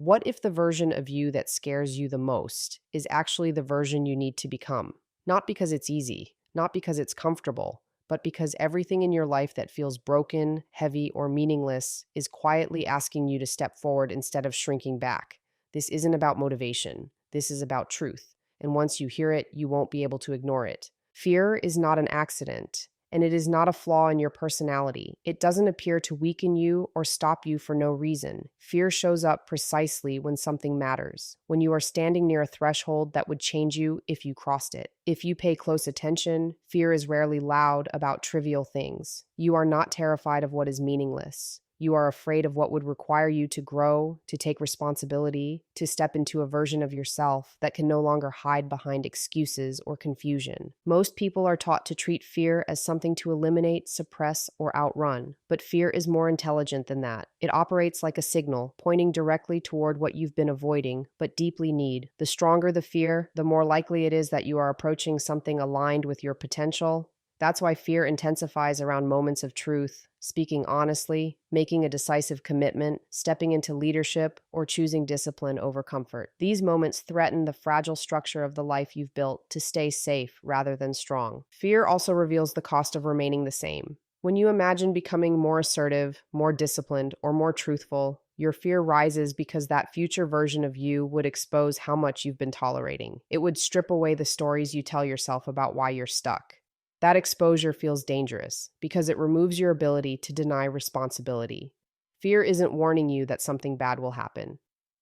What if the version of you that scares you the most is actually the version you need to become? Not because it's easy, not because it's comfortable, but because everything in your life that feels broken, heavy, or meaningless is quietly asking you to step forward instead of shrinking back. This isn't about motivation. This is about truth. And once you hear it, you won't be able to ignore it. Fear is not an accident, and it is not a flaw in your personality. It doesn't appear to weaken you or stop you for no reason. Fear shows up precisely when something matters, when you are standing near a threshold that would change you if you crossed it. If you pay close attention, fear is rarely loud about trivial things. You are not terrified of what is meaningless. You are afraid of what would require you to grow, to take responsibility, to step into a version of yourself that can no longer hide behind excuses or confusion. Most people are taught to treat fear as something to eliminate, suppress, or outrun, but fear is more intelligent than that. It operates like a signal, pointing directly toward what you've been avoiding, but deeply need. The stronger the fear, the more likely it is that you are approaching something aligned with your potential. That's why fear intensifies around moments of truth, speaking honestly, making a decisive commitment, stepping into leadership, or choosing discipline over comfort. These moments threaten the fragile structure of the life you've built to stay safe rather than strong. Fear also reveals the cost of remaining the same. When you imagine becoming more assertive, more disciplined, or more truthful, your fear rises because that future version of you would expose how much you've been tolerating. It would strip away the stories you tell yourself about why you're stuck. That exposure feels dangerous because it removes your ability to deny responsibility. Fear isn't warning you that something bad will happen.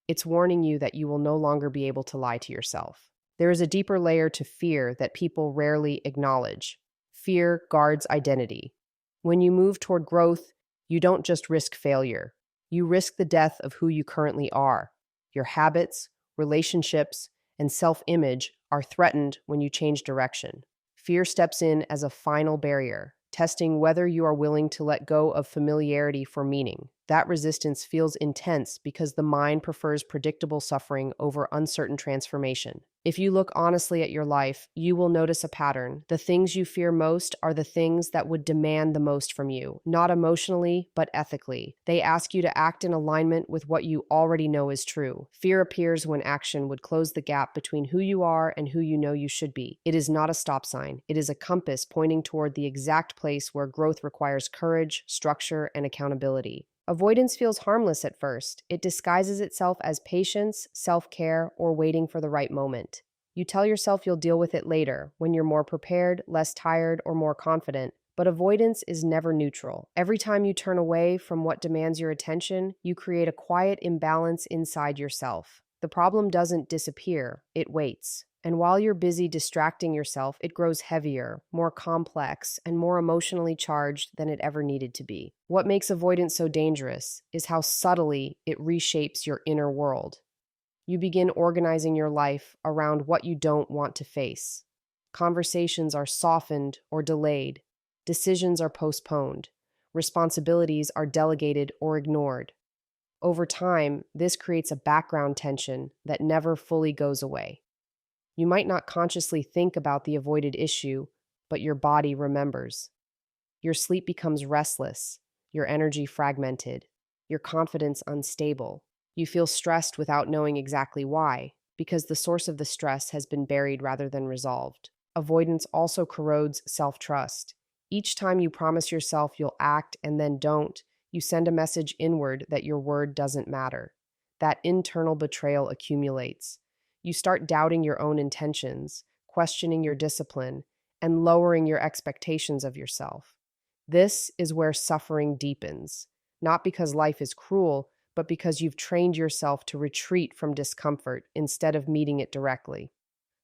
It's warning you that you will no longer be able to lie to yourself. There is a deeper layer to fear that people rarely acknowledge. Fear guards identity. When you move toward growth, you don't just risk failure. You risk the death of who you currently are. Your habits, relationships, and self-image are threatened when you change direction. Fear steps in as a final barrier, testing whether you are willing to let go of familiarity for meaning. That resistance feels intense because the mind prefers predictable suffering over uncertain transformation. If you look honestly at your life, you will notice a pattern. The things you fear most are the things that would demand the most from you, not emotionally, but ethically. They ask you to act in alignment with what you already know is true. Fear appears when action would close the gap between who you are and who you know you should be. It is not a stop sign. It is a compass pointing toward the exact place where growth requires courage, structure, and accountability. Avoidance feels harmless at first. It disguises itself as patience, self-care, or waiting for the right moment. You tell yourself you'll deal with it later, when you're more prepared, less tired, or more confident. But avoidance is never neutral. Every time you turn away from what demands your attention, you create a quiet imbalance inside yourself. The problem doesn't disappear, it waits. And while you're busy distracting yourself, it grows heavier, more complex, and more emotionally charged than it ever needed to be. What makes avoidance so dangerous is how subtly it reshapes your inner world. You begin organizing your life around what you don't want to face. Conversations are softened or delayed. Decisions are postponed. Responsibilities are delegated or ignored. Over time, this creates a background tension that never fully goes away. You might not consciously think about the avoided issue, but your body remembers. Your sleep becomes restless, your energy fragmented, your confidence unstable. You feel stressed without knowing exactly why, because the source of the stress has been buried rather than resolved. Avoidance also corrodes self-trust. Each time you promise yourself you'll act and then don't, you send a message inward that your word doesn't matter. That internal betrayal accumulates. You start doubting your own intentions, questioning your discipline, and lowering your expectations of yourself. This is where suffering deepens, not because life is cruel, but because you've trained yourself to retreat from discomfort instead of meeting it directly.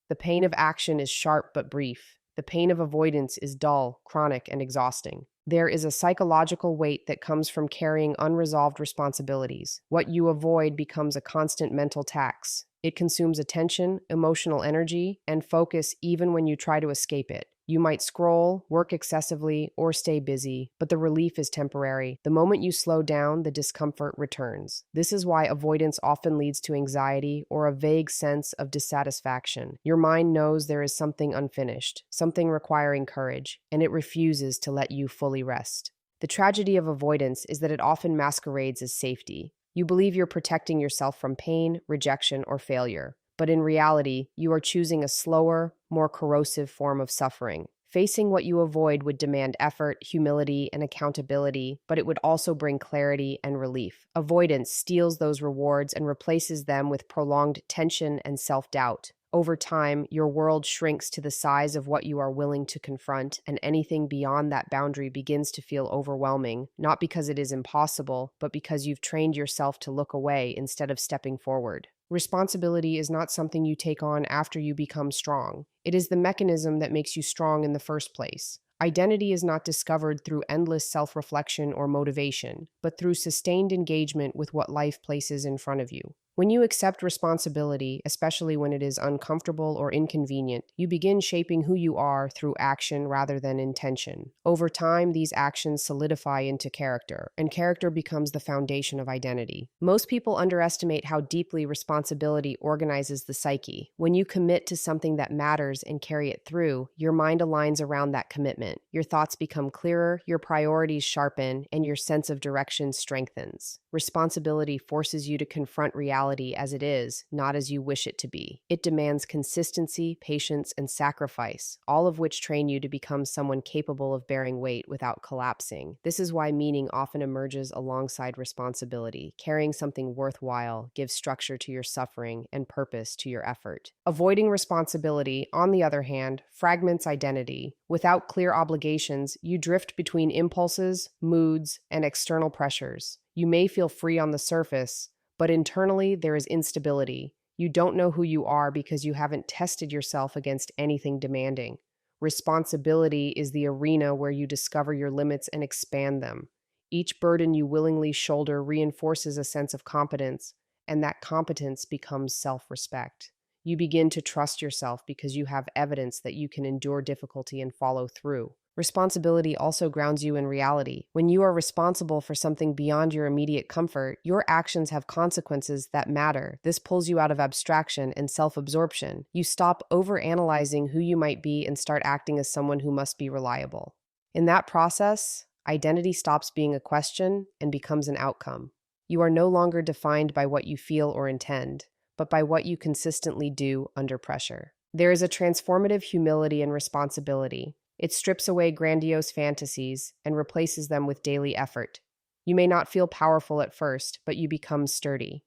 The pain of action is sharp but brief. The pain of avoidance is dull, chronic, and exhausting. There is a psychological weight that comes from carrying unresolved responsibilities. What you avoid becomes a constant mental tax. It consumes attention, emotional energy, and focus even when you try to escape it. You might scroll, work excessively, or stay busy, but the relief is temporary. The moment you slow down, the discomfort returns. This is why avoidance often leads to anxiety or a vague sense of dissatisfaction. Your mind knows there is something unfinished, something requiring courage, and it refuses to let you fully rest. The tragedy of avoidance is that it often masquerades as safety. You believe you're protecting yourself from pain, rejection, or failure. But in reality, you are choosing a slower, more corrosive form of suffering. Facing what you avoid would demand effort, humility, and accountability, but it would also bring clarity and relief. Avoidance steals those rewards and replaces them with prolonged tension and self-doubt. Over time, your world shrinks to the size of what you are willing to confront, and anything beyond that boundary begins to feel overwhelming, not because it is impossible, but because you've trained yourself to look away instead of stepping forward. Responsibility is not something you take on after you become strong. It is the mechanism that makes you strong in the first place. Identity is not discovered through endless self reflection or motivation, but through sustained engagement with what life places in front of you. When you accept responsibility, especially when it is uncomfortable or inconvenient, you begin shaping who you are through action rather than intention. Over time, these actions solidify into character, and character becomes the foundation of identity. Most people underestimate how deeply responsibility organizes the psyche. When you commit to something that matters and carry it through, your mind aligns around that commitment. Your thoughts become clearer, your priorities sharpen, and your sense of direction strengthens. Responsibility forces you to confront reality as it is, not as you wish it to be. It demands consistency, patience, and sacrifice, all of which train you to become someone capable of bearing weight without collapsing. This is why meaning often emerges alongside responsibility. Carrying something worthwhile gives structure to your suffering and purpose to your effort. Avoiding responsibility, on the other hand, fragments identity. Without clear obligations, you drift between impulses, moods, and external pressures. You may feel free on the surface, but internally there is instability. You don't know who you are because you haven't tested yourself against anything demanding. Responsibility is the arena where you discover your limits and expand them. Each burden you willingly shoulder reinforces a sense of competence, and that competence becomes self-respect. You begin to trust yourself because you have evidence that you can endure difficulty and follow through. Responsibility also grounds you in reality. When you are responsible for something beyond your immediate comfort, your actions have consequences that matter. This pulls you out of abstraction and self-absorption. You stop overanalyzing who you might be and start acting as someone who must be reliable. In that process, identity stops being a question and becomes an outcome. You are no longer defined by what you feel or intend, but by what you consistently do under pressure. There is a transformative humility in responsibility. It strips away grandiose fantasies and replaces them with daily effort. You may not feel powerful at first, but you become sturdy.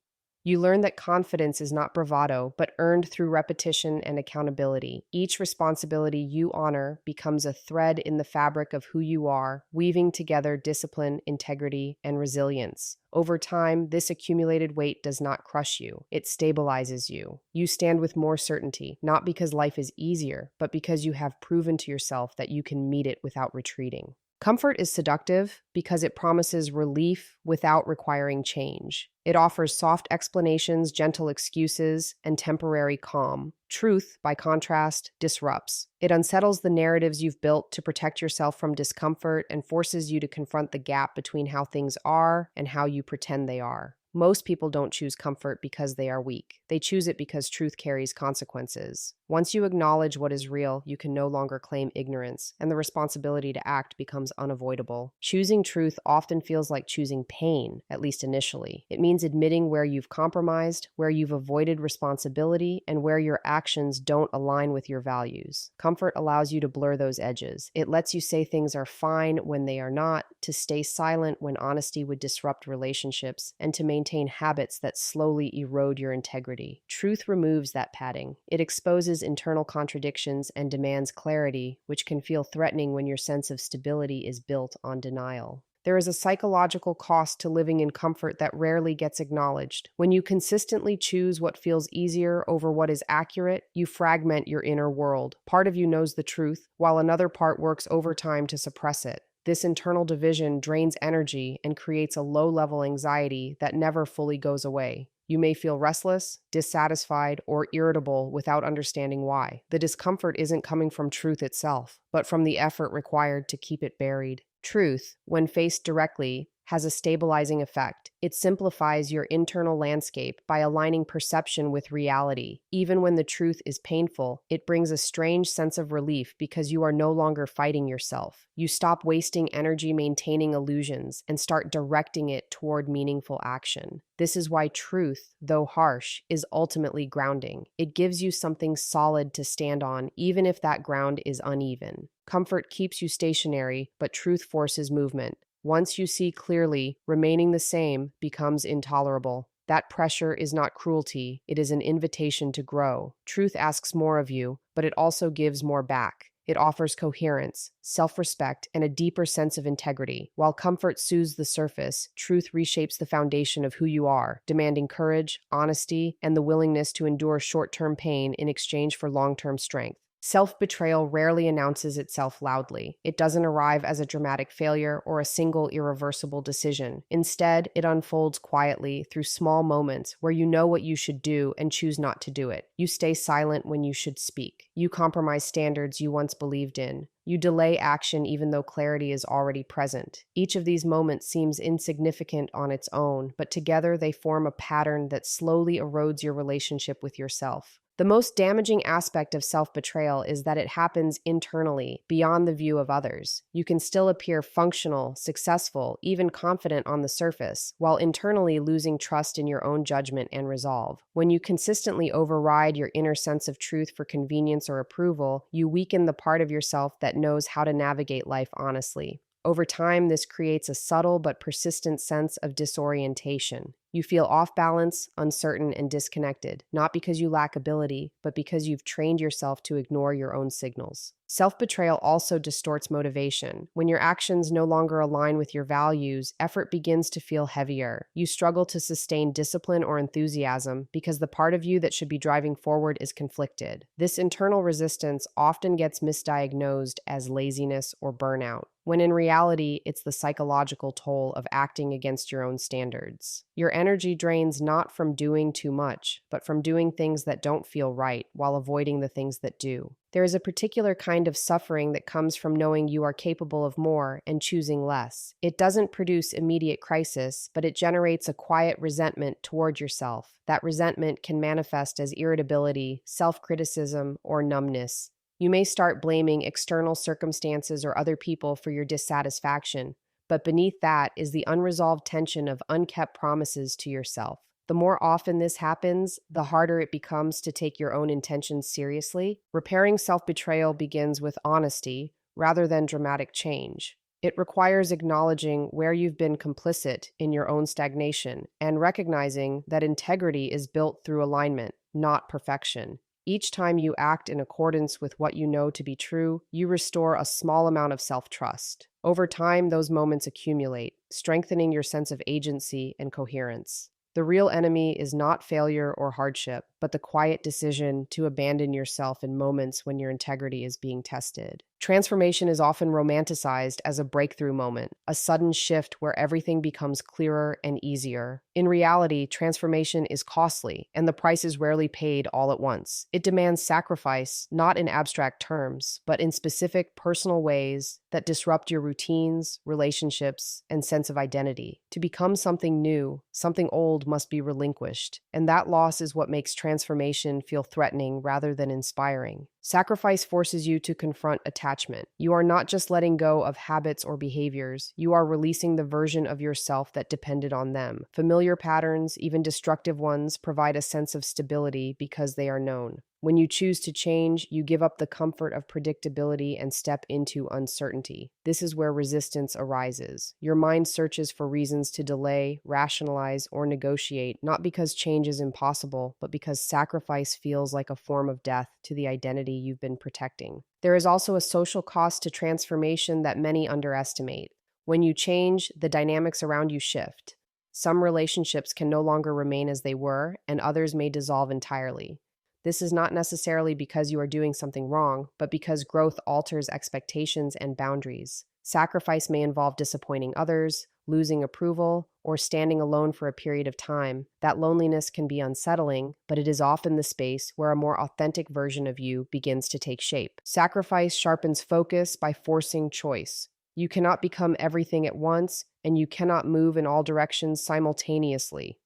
You learn that confidence is not bravado, but earned through repetition and accountability. Each responsibility you honor becomes a thread in the fabric of who you are, weaving together discipline, integrity, and resilience. Over time, this accumulated weight does not crush you. It stabilizes you. You stand with more certainty, not because life is easier, but because you have proven to yourself that you can meet it without retreating. Comfort is seductive because it promises relief without requiring change. It offers soft explanations, gentle excuses, and temporary calm. Truth, by contrast, disrupts. It unsettles the narratives you've built to protect yourself from discomfort and forces you to confront the gap between how things are and how you pretend they are. Most people don't choose comfort because they are weak. They choose it because truth carries consequences. Once you acknowledge what is real, you can no longer claim ignorance, and the responsibility to act becomes unavoidable. Choosing truth often feels like choosing pain, at least initially. It means admitting where you've compromised, where you've avoided responsibility, and where your actions don't align with your values. Comfort allows you to blur those edges. It lets you say things are fine when they are not, to stay silent when honesty would disrupt relationships, and to maintain habits that slowly erode your integrity. Truth removes that padding. It exposes internal contradictions and demands clarity, which can feel threatening when your sense of stability is built on denial. There is a psychological cost to living in comfort that rarely gets acknowledged. When you consistently choose what feels easier over what is accurate, you fragment your inner world. Part of you knows the truth, while another part works overtime to suppress it. This internal division drains energy and creates a low-level anxiety that never fully goes away. You may feel restless, dissatisfied, or irritable without understanding why. The discomfort isn't coming from truth itself, but from the effort required to keep it buried. Truth, when faced directly, has a stabilizing effect. It simplifies your internal landscape by aligning perception with reality. Even when the truth is painful, it brings a strange sense of relief because you are no longer fighting yourself. You stop wasting energy maintaining illusions and start directing it toward meaningful action. This is why truth, though harsh, is ultimately grounding. It gives you something solid to stand on, even if that ground is uneven. Comfort keeps you stationary, but truth forces movement. Once you see clearly, remaining the same becomes intolerable. That pressure is not cruelty, it is an invitation to grow. Truth asks more of you, but it also gives more back. It offers coherence, self-respect, and a deeper sense of integrity. While comfort soothes the surface, truth reshapes the foundation of who you are, demanding courage, honesty, and the willingness to endure short-term pain in exchange for long-term strength. Self-betrayal rarely announces itself loudly. It doesn't arrive as a dramatic failure or a single irreversible decision. Instead, it unfolds quietly through small moments where you know what you should do and choose not to do it. You stay silent when you should speak. You compromise standards you once believed in. You delay action even though clarity is already present. Each of these moments seems insignificant on its own, but together they form a pattern that slowly erodes your relationship with yourself. The most damaging aspect of self-betrayal is that it happens internally, beyond the view of others. You can still appear functional, successful, even confident on the surface, while internally losing trust in your own judgment and resolve. When you consistently override your inner sense of truth for convenience or approval, you weaken the part of yourself that knows how to navigate life honestly. Over time, this creates a subtle but persistent sense of disorientation. You feel off balance, uncertain, and disconnected, not because you lack ability, but because you've trained yourself to ignore your own signals. Self-betrayal also distorts motivation. When your actions no longer align with your values, effort begins to feel heavier. You struggle to sustain discipline or enthusiasm because the part of you that should be driving forward is conflicted. This internal resistance often gets misdiagnosed as laziness or burnout, when in reality, it's the psychological toll of acting against your own standards. Your energy drains not from doing too much, but from doing things that don't feel right while avoiding the things that do. There is a particular kind of suffering that comes from knowing you are capable of more and choosing less. It doesn't produce immediate crisis, but it generates a quiet resentment toward yourself. That resentment can manifest as irritability, self-criticism, or numbness. You may start blaming external circumstances or other people for your dissatisfaction, but beneath that is the unresolved tension of unkept promises to yourself. The more often this happens, the harder it becomes to take your own intentions seriously. Repairing self-betrayal begins with honesty rather than dramatic change. It requires acknowledging where you've been complicit in your own stagnation and recognizing that integrity is built through alignment, not perfection. Each time you act in accordance with what you know to be true, you restore a small amount of self-trust. Over time, those moments accumulate, strengthening your sense of agency and coherence. The real enemy is not failure or hardship, but the quiet decision to abandon yourself in moments when your integrity is being tested. Transformation is often romanticized as a breakthrough moment, a sudden shift where everything becomes clearer and easier. In reality, transformation is costly, and the price is rarely paid all at once. It demands sacrifice, not in abstract terms, but in specific personal ways that disrupt your routines, relationships, and sense of identity. To become something new, something old must be relinquished, and that loss is what makes transformation feel threatening rather than inspiring. Sacrifice forces you to confront attachment. You are not just letting go of habits or behaviors, you are releasing the version of yourself that depended on them. Familiar patterns, even destructive ones, provide a sense of stability because they are known. When you choose to change, you give up the comfort of predictability and step into uncertainty. This is where resistance arises. Your mind searches for reasons to delay, rationalize, or negotiate, not because change is impossible, but because sacrifice feels like a form of death to the identity you've been protecting. There is also a social cost to transformation that many underestimate. When you change, the dynamics around you shift. Some relationships can no longer remain as they were, and others may dissolve entirely. This is not necessarily because you are doing something wrong, but because growth alters expectations and boundaries. Sacrifice may involve disappointing others, losing approval, or standing alone for a period of time. That loneliness can be unsettling, but it is often the space where a more authentic version of you begins to take shape. Sacrifice sharpens focus by forcing choice. You cannot become everything at once, and you cannot move in all directions simultaneously.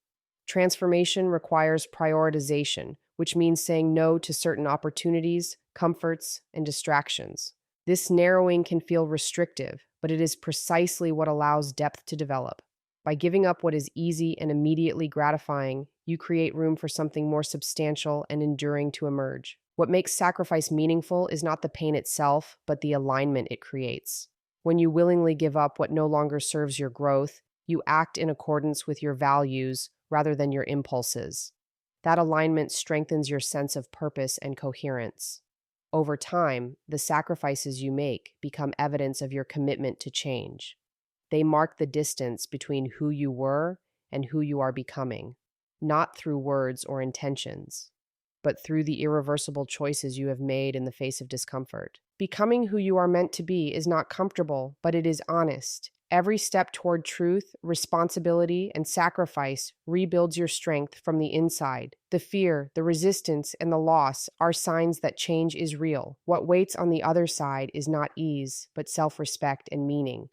Transformation requires prioritization, which means saying no to certain opportunities, comforts, and distractions. This narrowing can feel restrictive, but it is precisely what allows depth to develop. By giving up what is easy and immediately gratifying, you create room for something more substantial and enduring to emerge. What makes sacrifice meaningful is not the pain itself, but the alignment it creates. When you willingly give up what no longer serves your growth, you act in accordance with your values rather than your impulses. That alignment strengthens your sense of purpose and coherence. Over time, the sacrifices you make become evidence of your commitment to change. They mark the distance between who you were and who you are becoming, not through words or intentions, but through the irreversible choices you have made in the face of discomfort. Becoming who you are meant to be is not comfortable, but it is honest. Every step toward truth, responsibility, and sacrifice rebuilds your strength from the inside. The fear, the resistance, and the loss are signs that change is real. What waits on the other side is not ease, but self-respect and meaning.